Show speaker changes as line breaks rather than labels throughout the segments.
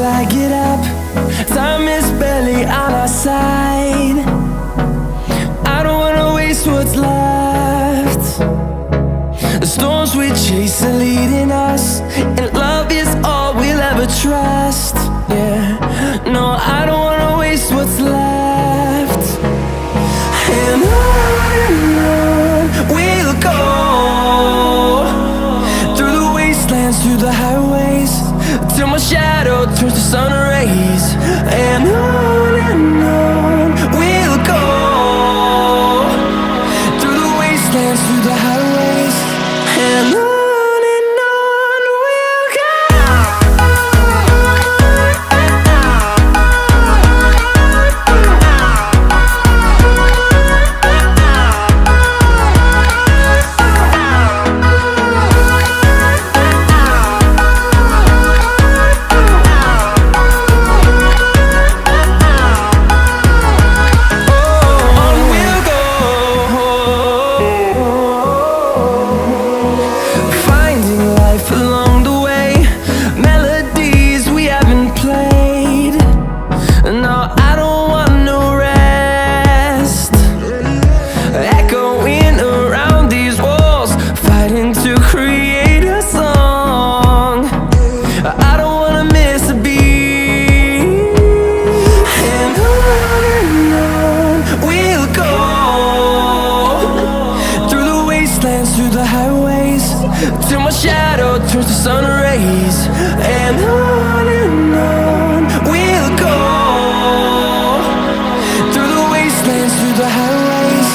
I get up, time is barely on our side. I don't wanna waste what's left. The storms we chase are leading us, and love is all we'll ever trust. Yeah, no, I don't wanna waste what's left. And on we'll go, through the wastelands, through the highways, till my shadow turns to sun rays. And on we'll go, through the wastelands, through the highways, and on we'll go. Through the highways, till my shadow turns to sun rays. And on we'll go, through the wastelands, through the highways,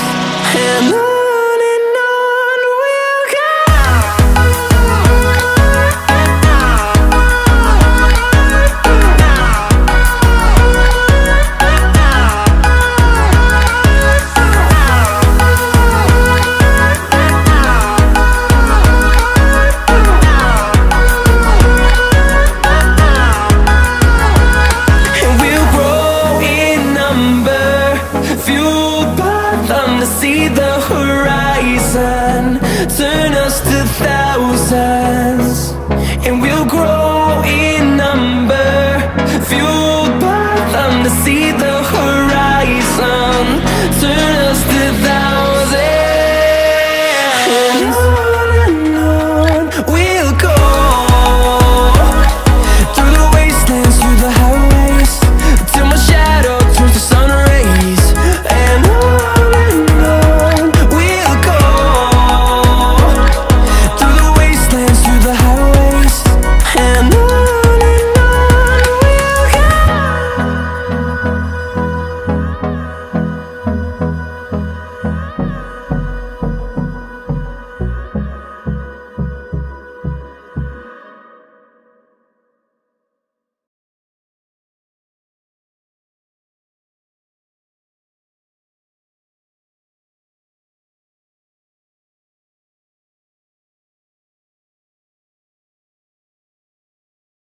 and on we'll go. To see the horizon turn us to thousands, and we'll grow in number, fueled by them to see the